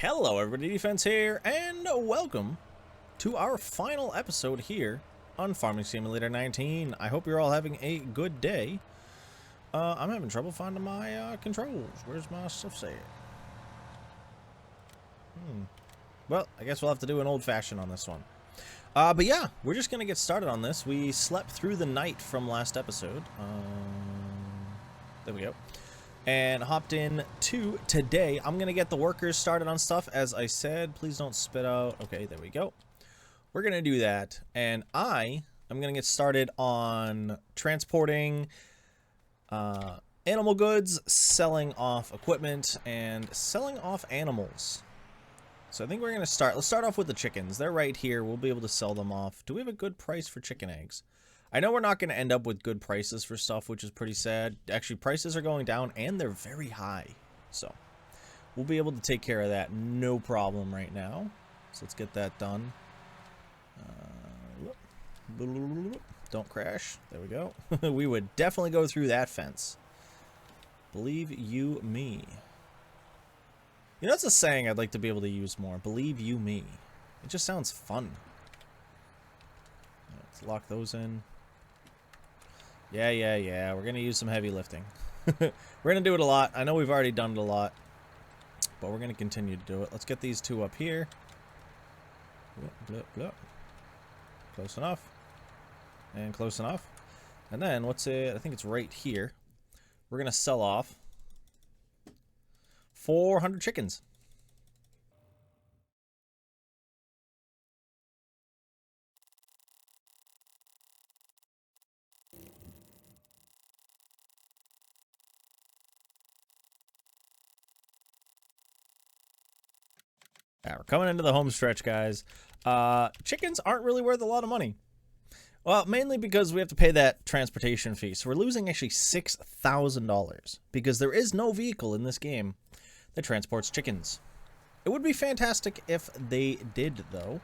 Hello everybody, Defense here, and welcome to our final episode here on Farming Simulator 19. I hope you're all having a good day. I'm having trouble finding my controls. Where's my stuff say? Well, I guess we'll have to do an old-fashioned on this one. But yeah, we're just gonna get started on this. We slept through the night from last episode. There we go. And hopped in to today. I'm gonna get the workers started on stuff, as I said. Please don't spit out. Okay, there we go. We're gonna do that, and I'm gonna get started on transporting animal goods, selling off equipment, and selling off animals. So I think we're gonna start. Let's start off with the chickens. They're right here. We'll be able to sell them off. Do we have a good price for chicken eggs? I know we're not going to end up with good prices for stuff, which is pretty sad. Actually, prices are going down, and they're very high. So, we'll be able to take care of that, no problem right now. So, let's get that done. Don't crash. There we go. We would definitely go through that fence. Believe you me. You know, that's a saying I'd like to be able to use more. Believe you me. It just sounds fun. Let's lock those in. Yeah. We're going to use some heavy lifting. We're going to do it a lot. I know we've already done it a lot, but we're going to continue to do it. Let's get these two up here. Close enough. And close enough. And then, what's it? I think it's right here. We're going to sell off 400 chickens. Alright, we're coming into the home stretch, guys. Chickens aren't really worth a lot of money. Well, mainly because we have to pay that transportation fee. So we're losing actually $6,000 because there is no vehicle in this game that transports chickens. It would be fantastic if they did, though.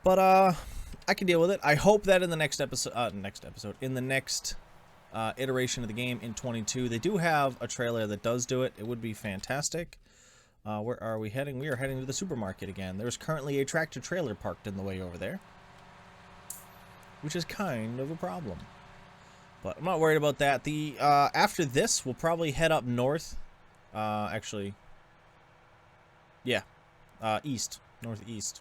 But I can deal with it. I hope that in the next episode, in the next iteration of the game in 22, they do have a trailer that does do it. It would be fantastic. Where are we heading? We are heading to the supermarket again. There's currently a tractor trailer parked in the way over there, which is kind of a problem. But I'm not worried about that. The after this, we'll probably head up north. Actually, yeah, east, northeast,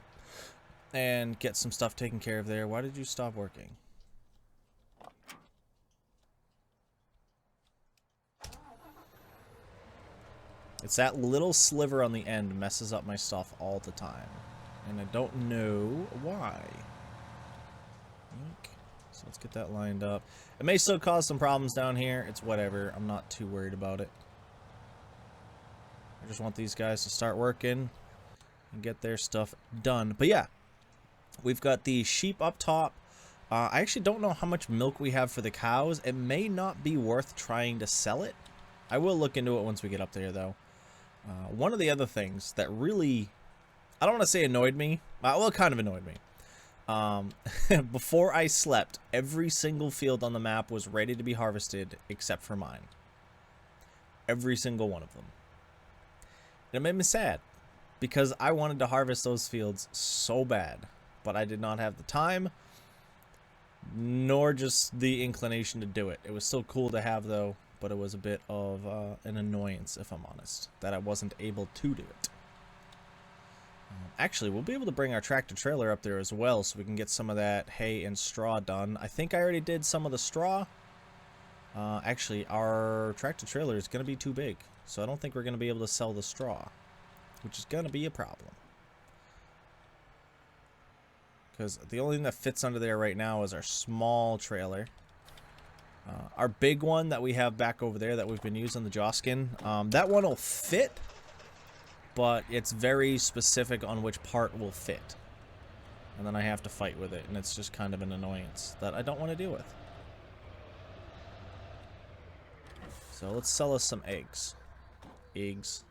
and get some stuff taken care of there. Why did you stop working? It's that little sliver on the end messes up my stuff all the time. And I don't know why. So let's get that lined up. It may still cause some problems down here. It's whatever. I'm not too worried about it. I just want these guys to start working and get their stuff done. But yeah, we've got the sheep up top. I actually don't know how much milk we have for the cows. It may not be worth trying to sell it. I will look into it once we get up there, though. One of the other things that really, I don't want to say annoyed me, well, it kind of annoyed me. Before I slept, every single field on the map was ready to be harvested except for mine. Every single one of them. And it made me sad because I wanted to harvest those fields so bad, but I did not have the time nor just the inclination to do it. It was still cool to have, though. But it was a bit of an annoyance, if I'm honest, that I wasn't able to do it. Actually, we'll be able to bring our tractor trailer up there as well, so we can get some of that hay and straw done. I think I already did some of the straw. Actually, our tractor trailer is going to be too big, so I don't think we're going to be able to sell the straw, which is going to be a problem. Because the only thing that fits under there right now is our small trailer. Our big one that we have back over there that we've been using, the Joskin, that one will fit, but it's very specific on which part will fit. And then I have to fight with it, and it's just kind of an annoyance that I don't want to deal with. So let's sell us some eggs. Eggs.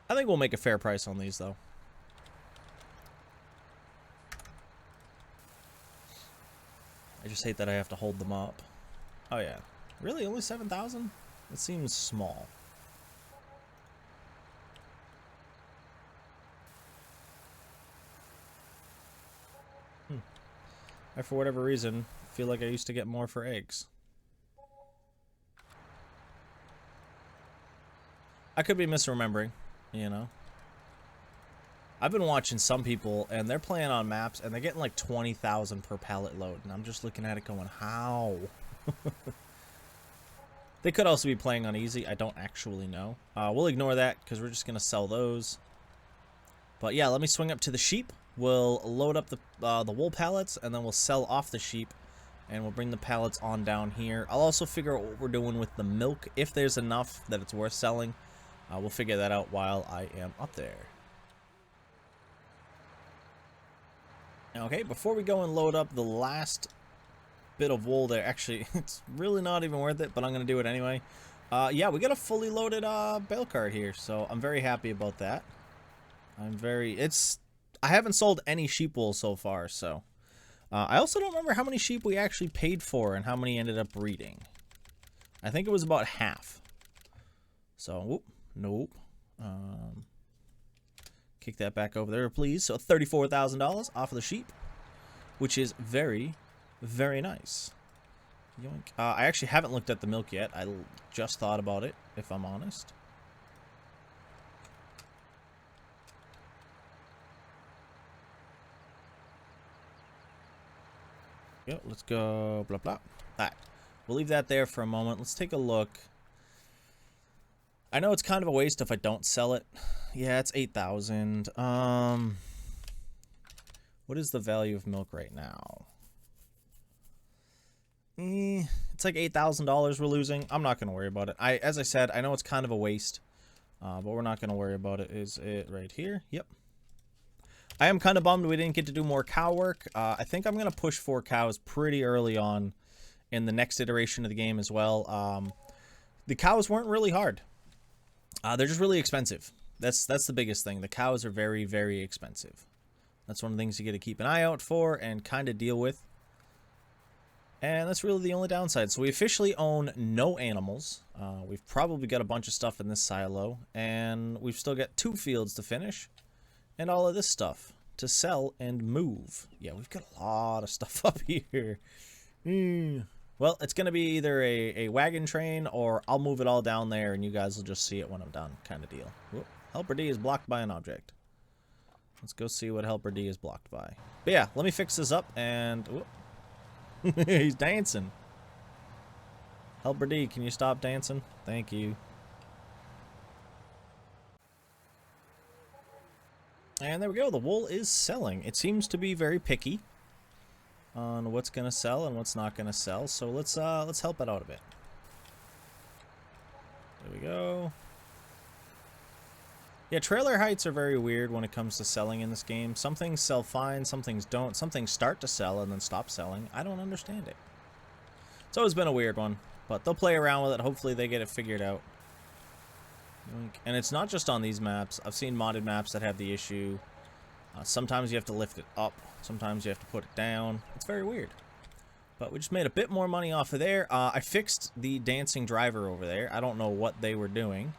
I think we'll make a fair price on these, though. I just hate that I have to hold them up. Oh, yeah. Really? Only 7,000? That seems small. I, for whatever reason, feel like I used to get more for eggs. I could be misremembering, you know. I've been watching some people, and they're playing on maps, and they're getting like 20,000 per pallet load, and I'm just looking at it going, how? They could also be playing on easy. I don't actually know. We'll ignore that, because we're just going to sell those. But yeah, let me swing up to the sheep. We'll load up the wool pallets, and then we'll sell off the sheep, and we'll bring the pallets on down here. I'll also figure out what we're doing with the milk. If there's enough that it's worth selling, we'll figure that out while I am up there. Okay, before we go and load up the last bit of wool there, actually, it's really not even worth it, but I'm going to do it anyway. Yeah, we got a fully loaded bale cart here, so I'm very happy about that. I haven't sold any sheep wool so far, so. I also don't remember how many sheep we actually paid for and how many ended up breeding. I think it was about half. So, whoop, nope. Kick that back over there, please. So $34,000 off of the sheep, which is very, very nice. Yoink. I actually haven't looked at the milk yet. I just thought about it, if I'm honest. Yep, let's go, blah, blah. All right, we'll leave that there for a moment. Let's take a look. I know it's kind of a waste if I don't sell it. Yeah, it's 8,000. What is the value of milk right now? It's like $8,000 we're losing. I'm not going to worry about it. As I said, I know it's kind of a waste, but we're not going to worry about it. Is it right here? Yep. I am kind of bummed we didn't get to do more cow work. I think I'm going to push 4 cows pretty early on in the next iteration of the game as well. The cows weren't really hard. They're just really expensive. That's the biggest thing. The cows are very, very expensive. That's one of the things you got to keep an eye out for and kind of deal with. And that's really the only downside. So we officially own no animals. We've probably got a bunch of stuff in this silo. And we've still got 2 fields to finish. And all of this stuff to sell and move. Yeah, we've got a lot of stuff up here. Well, it's going to be either a wagon train or I'll move it all down there and you guys will just see it when I'm done, kind of deal. Whoop. Helper D is blocked by an object. Let's go see what Helper D is blocked by. But yeah, let me fix this up and... He's dancing. Helper D, can you stop dancing? Thank you. And there we go. The wool is selling. It seems to be very picky on what's going to sell and what's not going to sell. So let's help it out a bit. There we go. Yeah, trailer heights are very weird when it comes to selling in this game. Some things sell fine, some things don't. Some things start to sell and then stop selling. I don't understand it. It's always been a weird one, but they'll play around with it. Hopefully they get it figured out. And it's not just on these maps. I've seen modded maps that have the issue. Sometimes you have to lift it up. Sometimes you have to put it down. It's very weird. But we just made a bit more money off of there. I fixed the dancing driver over there. I don't know what they were doing.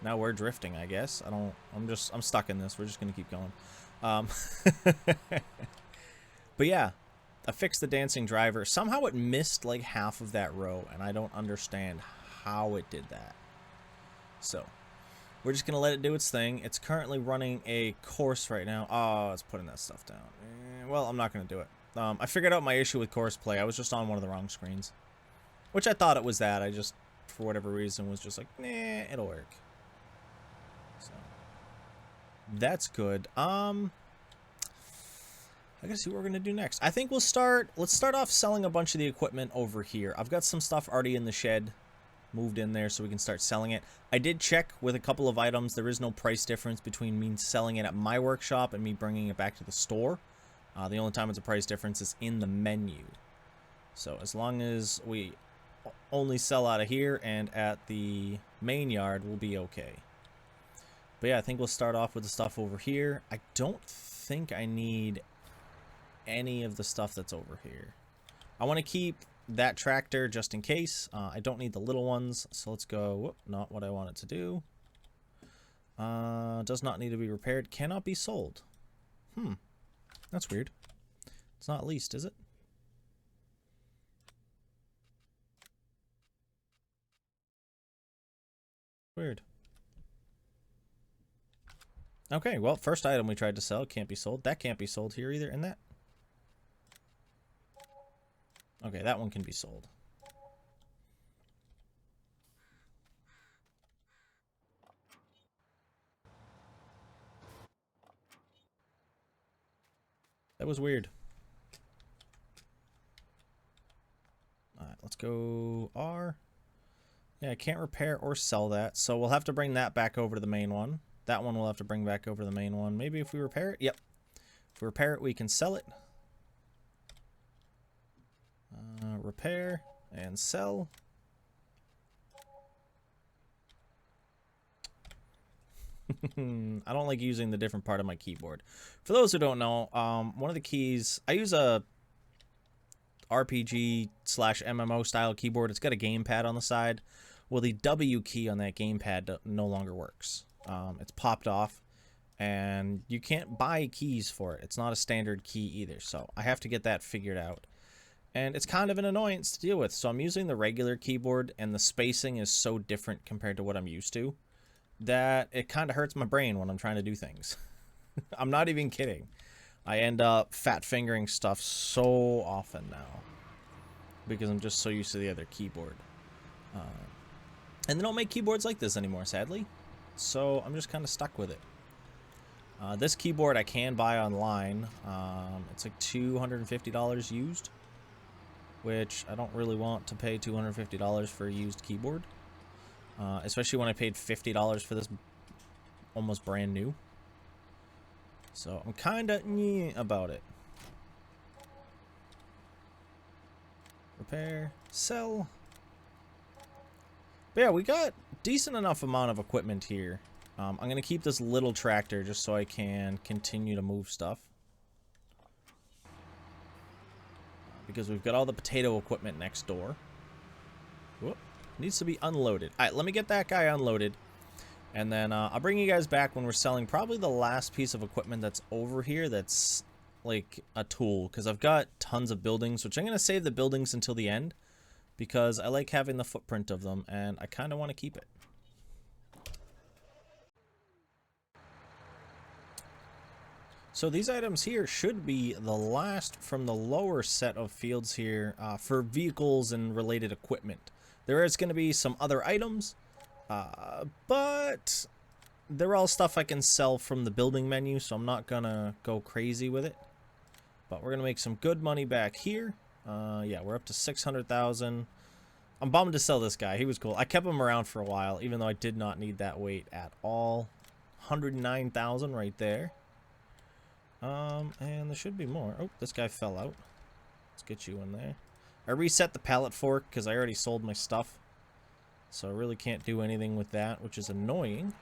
Now we're drifting, I guess. I'm stuck in this. We're just going to keep going. But yeah, I fixed the dancing driver. Somehow it missed like half of that row, and I don't understand how it did that. So, we're just going to let it do its thing. It's currently running a course right now. Oh, it's putting that stuff down. Well, I'm not going to do it. I figured out my issue with course play. I was just on one of the wrong screens. Which I thought it was that. I just, for whatever reason, was just like, nah, it'll work. So, that's good. I gotta see what we're going to do next. I think let's start off selling a bunch of the equipment over here. I've got some stuff already in the shed. Moved in there so we can start selling it. I did check with a couple of items. There is no price difference between me selling it at my workshop and me bringing it back to the store. The only time it's a price difference is in the menu. So as long as we only sell out of here and at the main yard, we'll be okay. But yeah, I think we'll start off with the stuff over here. I don't think I need any of the stuff that's over here. I want to keep that tractor just in case. I don't need the little ones, so let's go. Whoop, not what I want it to do. Does not need to be repaired. Cannot be sold. That's weird. It's not leased, is it? Weird. Okay, well, first item we tried to sell can't be sold. That can't be sold here either, and that. Okay, that one can be sold. That was weird. Alright, let's go R. Yeah, I can't repair or sell that, so we'll have to bring that back over to the main one. That one we'll have to bring back over to the main one. Maybe if we repair it? Yep. If we repair it, we can sell it. Repair and sell. I don't like using the different part of my keyboard. For those who don't know, one of the keys, I use a RPG / MMO style keyboard. It's got a gamepad on the side. Well, the W key on that gamepad no longer works. It's popped off, and you can't buy keys for it. It's not a standard key either, so I have to get that figured out. And it's kind of an annoyance to deal with, so I'm using the regular keyboard, and the spacing is so different compared to what I'm used to that it kind of hurts my brain when I'm trying to do things. I'm not even kidding. I end up fat fingering stuff so often now because I'm just so used to the other keyboard. And they don't make keyboards like this anymore, sadly. So I'm just kind of stuck with it. This keyboard I can buy online. It's like $250 used, which I don't really want to pay $250 for a used keyboard. Especially when I paid $50 for this almost brand new. So I'm kind of about it. Repair, sell. But yeah, we got decent enough amount of equipment here. I'm going to keep this little tractor just so I can continue to move stuff. Because we've got all the potato equipment next door. Whoop. Needs to be unloaded. Alright, let me get that guy unloaded. And then I'll bring you guys back when we're selling probably the last piece of equipment that's over here that's like a tool. Because I've got tons of buildings, which I'm going to save the buildings until the end. Because I like having the footprint of them, and I kind of want to keep it. So these items here should be the last from the lower set of fields here for vehicles and related equipment. There is going to be some other items, but they're all stuff I can sell from the building menu, so I'm not going to go crazy with it. But we're going to make some good money back here. Yeah, we're up to 600,000. I'm bummed to sell this guy. He was cool. I kept him around for a while, even though I did not need that weight at all. 109,000 right there. And there should be more. Oh, this guy fell out. Let's get you in there. I reset the pallet fork because I already sold my stuff. So I really can't do anything with that, which is annoying.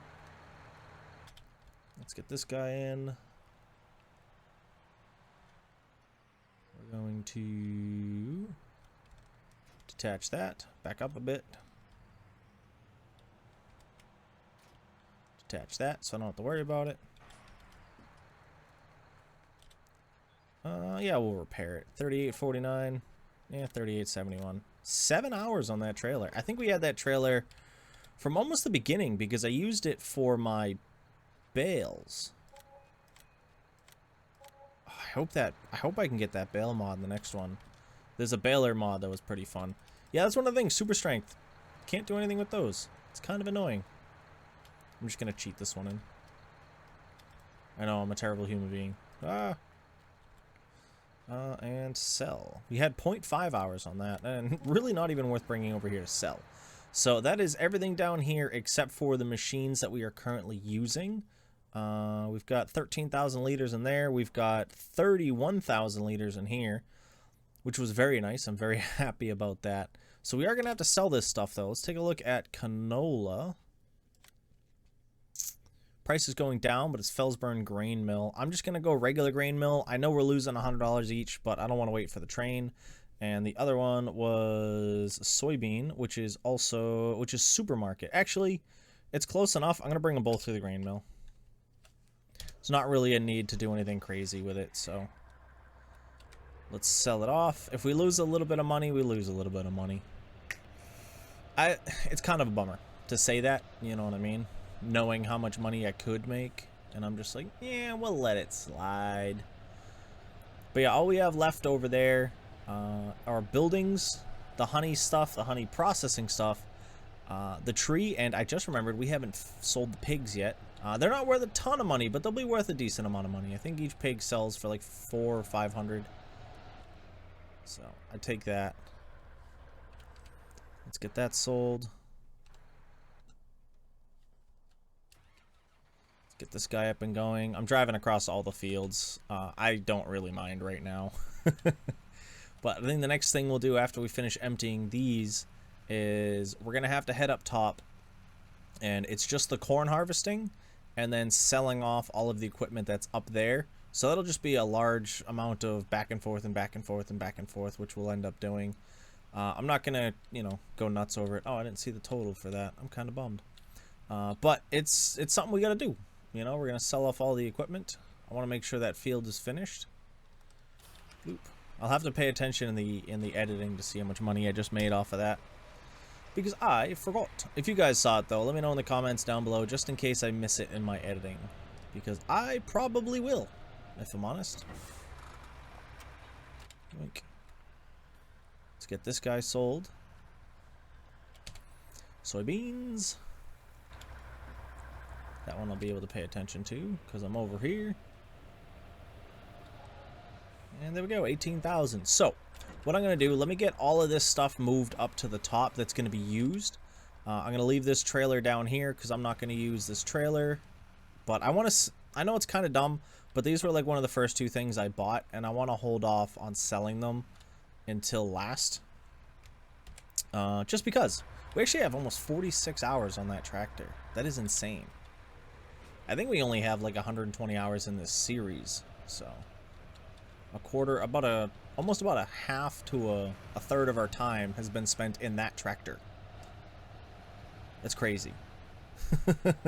Let's get this guy in. We're going to detach that. Back up a bit. Detach that so I don't have to worry about it. Yeah, we'll repair it. 38.49. Yeah, 38.71. 7 hours on that trailer. I think we had that trailer from almost the beginning because I used it for my bales. I hope I can get that bale mod in the next one. There's a baler mod that was pretty fun. Yeah, that's one of the things. Super strength. Can't do anything with those. It's kind of annoying. I'm just gonna cheat this one in. I know, I'm a terrible human being. And sell. We had 0.5 hours on that, and really not even worth bringing over here to sell. So that is everything down here except for the machines that we are currently using. We've got 13,000 liters in there. We've got 31,000 liters in here, which was very nice. I'm very happy about that. So we are going to have to sell this stuff, though. Let's take a look at canola. Price is going down, but it's Felsburn grain mill. I'm just going to go regular grain mill. I know we're losing $100 each, but I don't want to wait for the train. And the other one was soybean, which is supermarket. Actually, it's close enough. I'm going to bring them both to the grain mill. There's not really a need to do anything crazy with it, so let's sell it off. If we lose a little bit of money, we lose a little bit of money. It's kind of a bummer to say that, you know what I mean? Knowing how much money I could make, and I'm just like, yeah, we'll let it slide. But yeah, all we have left over there are buildings, the honey stuff, the honey processing stuff, the tree, and I just remembered we haven't sold the pigs yet. They're not worth a ton of money, but they'll be worth a decent amount of money. I think each pig sells for like 400 or 500. So I take that. Let's get that sold. Let's get this guy up and going. I'm driving across all the fields. I don't really mind right now. But I think the next thing we'll do after we finish emptying these is we're going to have to head up top. And it's just the corn harvesting and then selling off all of the equipment that's up there. So that'll just be a large amount of back and forth and back and forth and back and forth, which we'll end up doing. I'm not going to, you know, go nuts over it. Oh, I didn't see the total for that. I'm kind of bummed. But it's something we got to do. You know, we're going to sell off all the equipment. I want to make sure that field is finished. Oop. I'll have to pay attention in the editing to see how much money I just made off of that. Because I forgot. If you guys saw it, though, let me know in the comments down below, just in case I miss it in my editing. Because I probably will, if I'm honest. Like, let's get this guy sold. Soybeans. That one I'll be able to pay attention to, because I'm over here. And there we go, 18,000. So, what I'm going to do, let me get all of this stuff moved up to the top that's going to be used. I'm going to leave this trailer down here because I'm not going to use this trailer. But I know it's kind of dumb, but these were like one of the first two things I bought, and I want to hold off on selling them until last. Just because. We actually have almost 46 hours on that tractor. That is insane. I think we only have like 120 hours in this series, so almost about a half to a third of our time has been spent in that tractor. That's crazy. But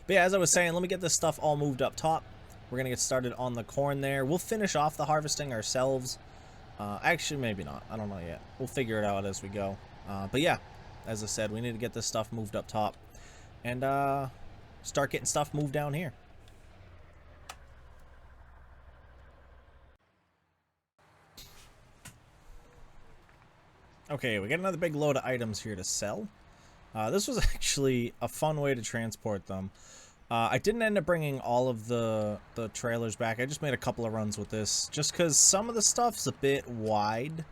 yeah, as I was saying, let me get this stuff all moved up top. We're gonna get started on the corn there. We'll finish off the harvesting ourselves. Actually, maybe not. I don't know yet. We'll figure it out as we go. But yeah, as I said, we need to get this stuff moved up top and start getting stuff moved down here. Okay, we got another big load of items here to sell. This was actually a fun way to transport them. I didn't end up bringing all of the trailers back. I just made a couple of runs with this, just because some of the stuff's a bit wide,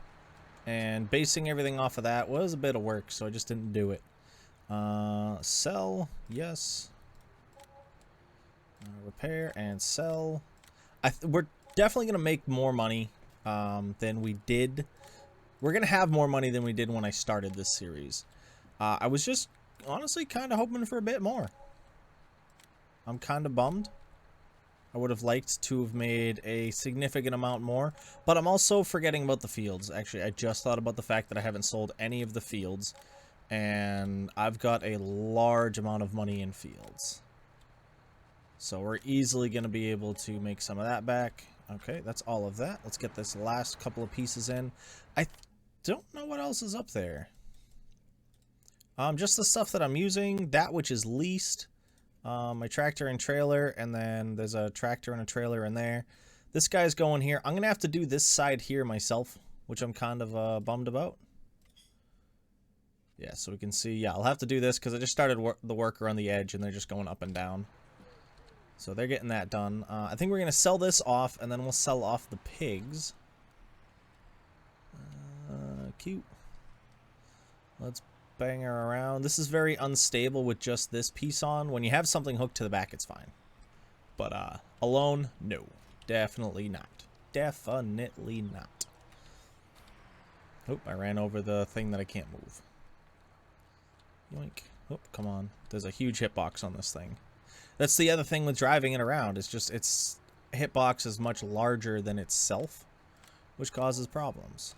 and basing everything off of that was a bit of work, so I just didn't do it. Sell, yes. Repair and sell. We're definitely going to make more money than we did. We're going to have more money than we did when I started this series. I was just honestly kind of hoping for a bit more. I'm kind of bummed. I would have liked to have made a significant amount more, but I'm also forgetting about the fields. Actually, I just thought about the fact that I haven't sold any of the fields, and I've got a large amount of money in fields. So we're easily going to be able to make some of that back. Okay, that's all of that. Let's get this last couple of pieces in. I don't know what else is up there. Just the stuff that I'm using, that which is leased. My tractor and trailer, and then there's a tractor and a trailer in there. This guy's going here. I'm going to have to do this side here myself, which I'm kind of bummed about. Yeah, so we can see, yeah, I'll have to do this because I just started the worker on the edge, and they're just going up and down. So they're getting that done. I think we're going to sell this off, and then we'll sell off the pigs. Cute. Let's bang her around. This is very unstable with just this piece on. When you have something hooked to the back, it's fine. But alone, no. Definitely not. Definitely not. Oh, I ran over the thing that I can't move. Yoink. Oh, come on. There's a huge hitbox on this thing. That's the other thing with driving it around. It's just, its hitbox is much larger than itself, which causes problems.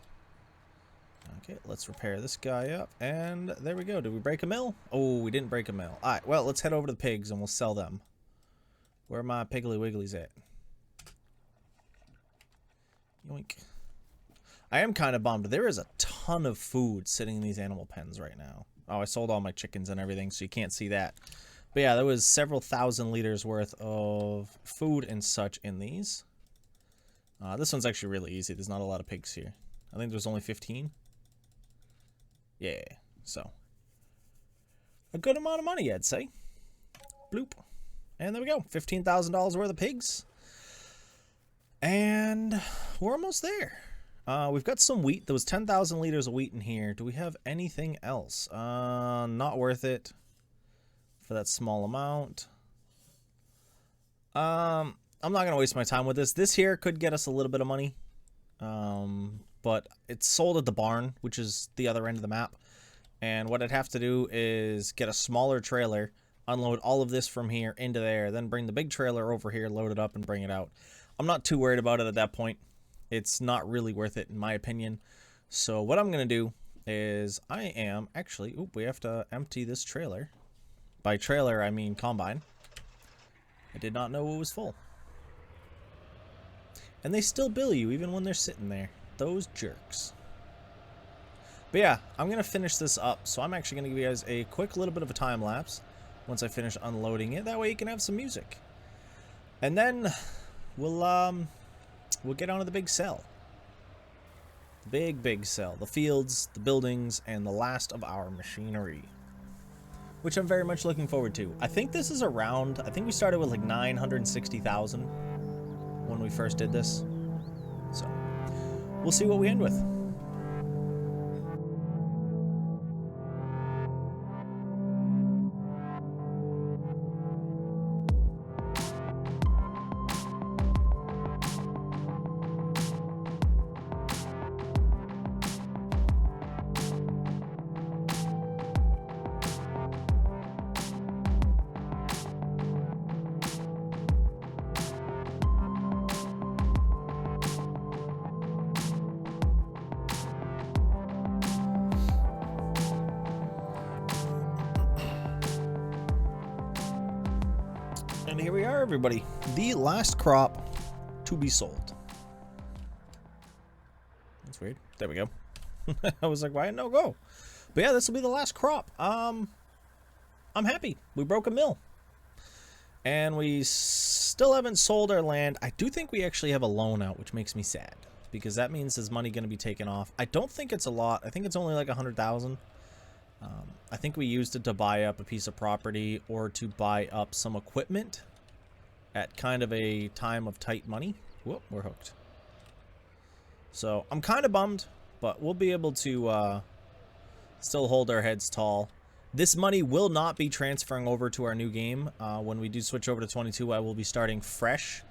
Okay, let's repair this guy up. And there we go. Did we break a mill? Oh, we didn't break a mill. Alright, well, let's head over to the pigs and we'll sell them. Where are my Piggly Wigglies at? Yoink. I am kind of bummed. There is a ton of food sitting in these animal pens right now. Oh, I sold all my chickens and everything, so you can't see that. But yeah, there was several thousand liters worth of food and such in these. This one's actually really easy. There's not a lot of pigs here. I think there's only 15. Yeah, so. A good amount of money, I'd say. Bloop. And there we go. $15,000 worth of pigs. And we're almost there. We've got some wheat. There was 10,000 liters of wheat in here. Do we have anything else? Not worth it for that small amount. I'm not going to waste my time with this. This here could get us a little bit of money. But it's sold at the barn, which is the other end of the map. And what I'd have to do is get a smaller trailer, unload all of this from here into there, then bring the big trailer over here, load it up, and bring it out. I'm not too worried about it at that point. It's not really worth it, in my opinion. So what I'm going to do is I am actually... Oop, we have to empty this trailer. By trailer, I mean combine. I did not know it was full. And they still bill you even when they're sitting there. Those jerks. But yeah, I'm going to finish this up. So I'm actually going to give you guys a quick little bit of a time lapse once I finish unloading it. That way you can have some music. And then we'll get on to the big sell. The big sell. The fields, the buildings, and the last of our machinery. Which I'm very much looking forward to. I think this is around... I think we started with like 960,000 when we first did this. So, we'll see what we end with. And here we are, everybody. The last crop to be sold. That's weird. There we go. I was like, why didn't no go? But yeah, this will be the last crop. I'm happy. We broke a mill. And we still haven't sold our land. I do think we actually have a loan out, which makes me sad. Because that means there's money going to be taken off. I don't think it's a lot. I think it's only like 100,000. I think we used it to buy up a piece of property or to buy up some equipment at kind of a time of tight money. Whoop, we're hooked. So I'm kind of bummed, but we'll be able to still hold our heads tall. This money will not be transferring over to our new game. When we do switch over to 22, I will be starting fresh.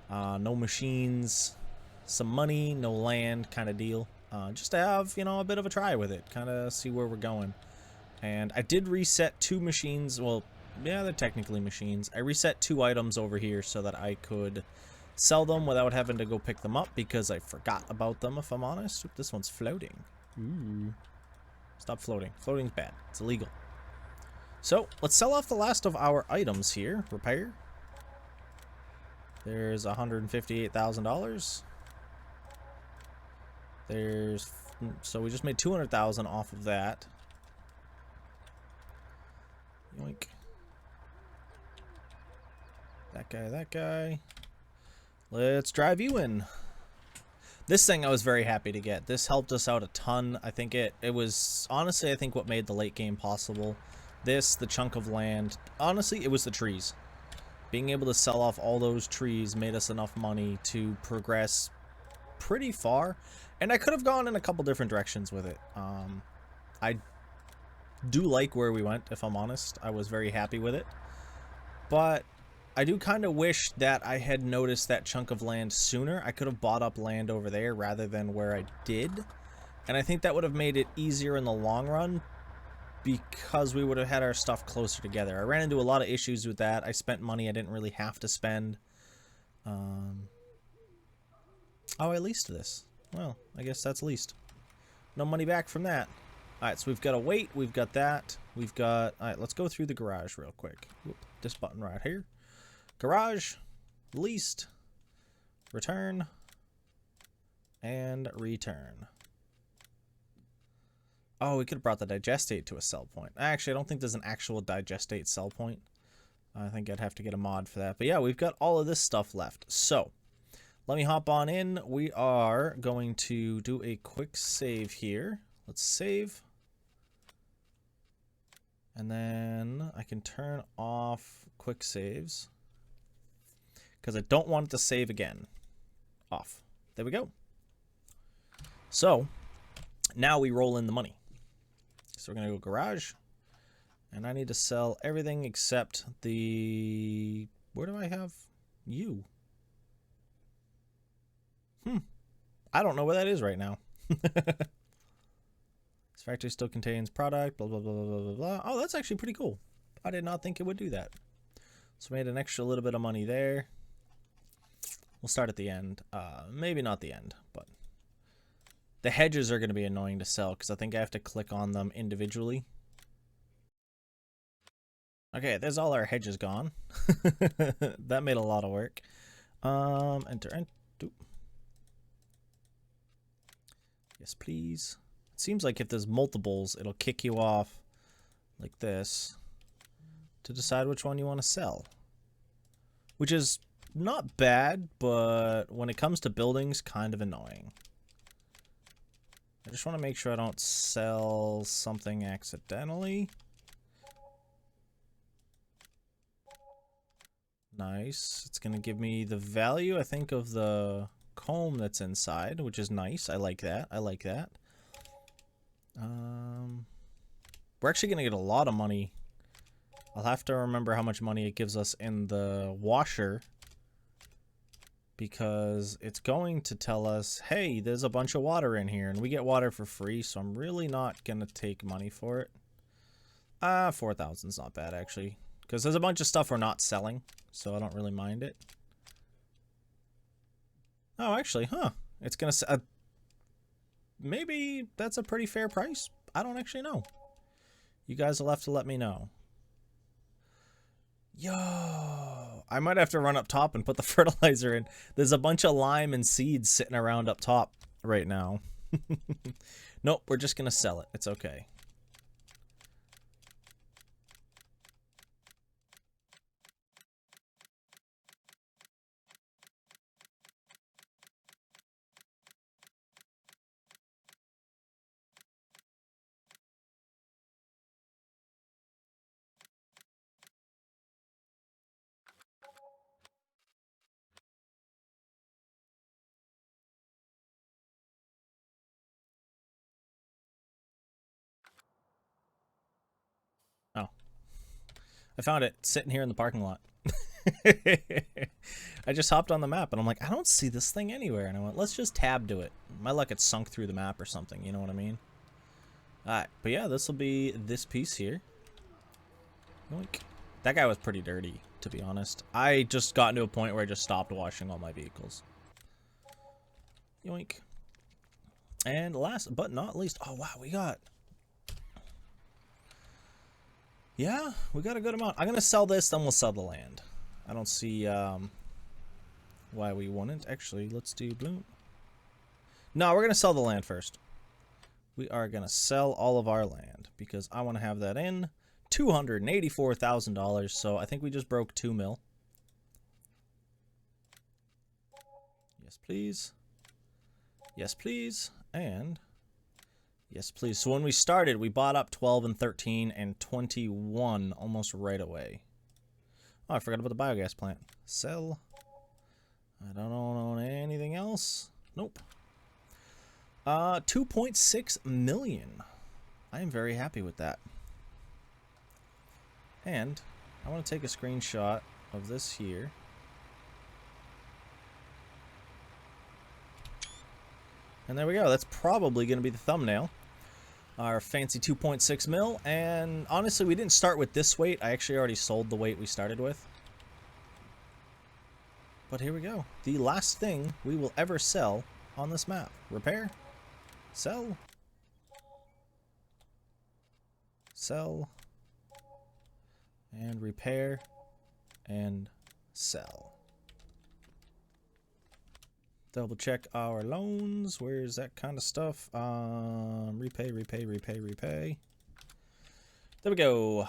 No machines, some money, no land kind of deal. Just to have, you know, a bit of a try with it. Kind of see where we're going. And I did reset 2 machines. Well, yeah, they're technically machines. I reset 2 items over here so that I could sell them without having to go pick them up because I forgot about them, if I'm honest. Oop, this one's floating. Ooh. Stop floating. Floating's bad. It's illegal. So, let's sell off the last of our items here. Repair. There's $158,000. There's... So we just made 200,000 off of that. Yoink. That guy. Let's drive you in. This thing I was very happy to get. This helped us out a ton. I think it was, honestly, I think what made the late game possible. This, the chunk of land. Honestly, it was the trees. Being able to sell off all those trees made us enough money to progress pretty far. And I could have gone in a couple different directions with it. I do like where we went, if I'm honest. I was very happy with it. But I do kind of wish that I had noticed that chunk of land sooner. I could have bought up land over there rather than where I did. And I think that would have made it easier in the long run because we would have had our stuff closer together. I ran into a lot of issues with that. I spent money I didn't really have to spend. Oh, I leased this. Well, I guess that's leased. No money back from that. Alright, so we've got a weight. We've got that. We've got... Alright, let's go through the garage real quick. Whoop, this button right here. Garage. Leased. Return. And return. Oh, we could have brought the digestate to a sell point. Actually, I don't think there's an actual digestate sell point. I think I'd have to get a mod for that. But yeah, we've got all of this stuff left. So, let me hop on in. We are going to do a quick save here. Let's save. And then I can turn off quick saves. Because I don't want it to save again. Off. There we go. So, now we roll in the money. So we're going to go garage. And I need to sell everything except the... Where do I have you? I don't know where that is right now. This factory still contains product, blah, blah, blah, blah, blah, blah. Oh, that's actually pretty cool. I did not think it would do that. So made an extra little bit of money there. We'll start at the end. Maybe not the end, but... The hedges are going to be annoying to sell because I think I have to click on them individually. Okay, there's all our hedges gone. That made a lot of work. Enter. Yes, please. It seems like if there's multiples, it'll kick you off like this to decide which one you want to sell. Which is not bad, but when it comes to buildings, kind of annoying. I just want to make sure I don't sell something accidentally. Nice. It's going to give me the value, I think, of the comb that's inside, which is nice. I like that. I like that. We're actually going to get a lot of money. I'll have to remember how much money it gives us in the washer, because it's going to tell us, hey, there's a bunch of water in here, and we get water for free, so I'm really not going to take money for it. 4,000 is not bad, actually, because there's a bunch of stuff we're not selling, so I don't really mind it. Oh, actually, huh. It's going to... maybe that's a pretty fair price. I don't actually know. You guys will have to let me know. Yo, I might have to run up top and put the fertilizer in. There's a bunch of lime and seeds sitting around up top right now. Nope, we're just going to sell it. It's okay. Oh. I found it sitting here in the parking lot. I just hopped on the map and I'm like, I don't see this thing anywhere. And I went, let's just tab to it. My luck, it sunk through the map or something. You know what I mean? Alright, but yeah, this will be this piece here. Yoink. That guy was pretty dirty, to be honest. I just got to a point where I just stopped washing all my vehicles. Yoink. And last but not least, oh wow, we got... Yeah, we got a good amount. I'm going to sell this, then we'll sell the land. I don't see why we wouldn't. Actually, let's do bloom. No, we're going to sell the land first. We are going to sell all of our land because I want to have that in. $284,000, so I think we just broke 2 mil. Yes, please. Yes, please. And... yes, please. So when we started, we bought up 12 and 13 and 21 almost right away. Oh, I forgot about the biogas plant. Sell. I don't own anything else. Nope. 2.6 million. I am very happy with that. And I want to take a screenshot of this here. And there we go. That's probably going to be the thumbnail. Our fancy 2.6 mil. And honestly, we didn't start with this weight. I actually already sold the weight we started with. But here we go. The last thing we will ever sell on this map. Repair. Sell. sell, and repair, and sell. Double check our loans. Where's that kind of stuff? Repay, repay, repay, repay. There we go.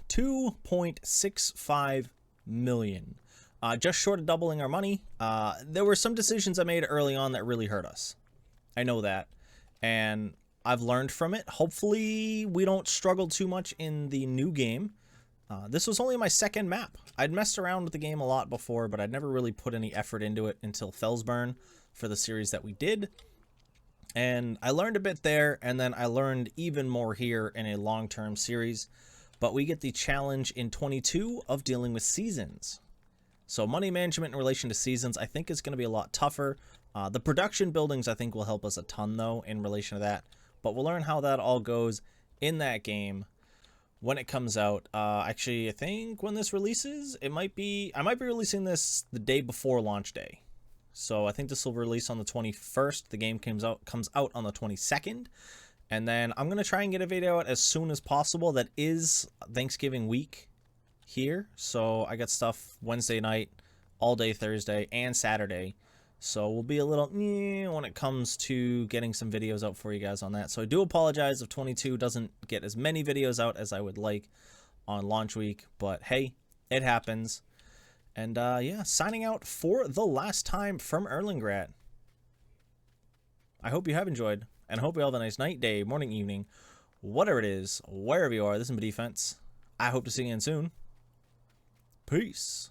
2.65 million. Just short of doubling our money. There were some decisions I made early on that really hurt us. I know that. And I've learned from it. Hopefully we don't struggle too much in the new game. This was only my second map. I'd messed around with the game a lot before, but I'd never really put any effort into it until Felsburn for the series that we did. And I learned a bit there, and then I learned even more here in a long-term series. But we get the challenge in 22 of dealing with seasons. So money management in relation to seasons, I think is going to be a lot tougher. The production buildings, I think, will help us a ton, though, in relation to that. But we'll learn how that all goes in that game when it comes out. Actually, I think when this releases, I might be releasing this the day before launch day. So I think this will release on the 21st. The game comes out on the 22nd. And then I'm going to try and get a video out as soon as possible. That is Thanksgiving week here. So I got stuff Wednesday night, all day Thursday, and Saturday. So we'll be a little when it comes to getting some videos out for you guys on that. So I do apologize if 22 doesn't get as many videos out as I would like on launch week. But hey, it happens. And yeah, signing out for the last time from Erlengrat. I hope you have enjoyed, and I hope you all have a nice night, day, morning, evening, whatever it is, wherever you are. This is my defense. I hope to see you again soon. Peace.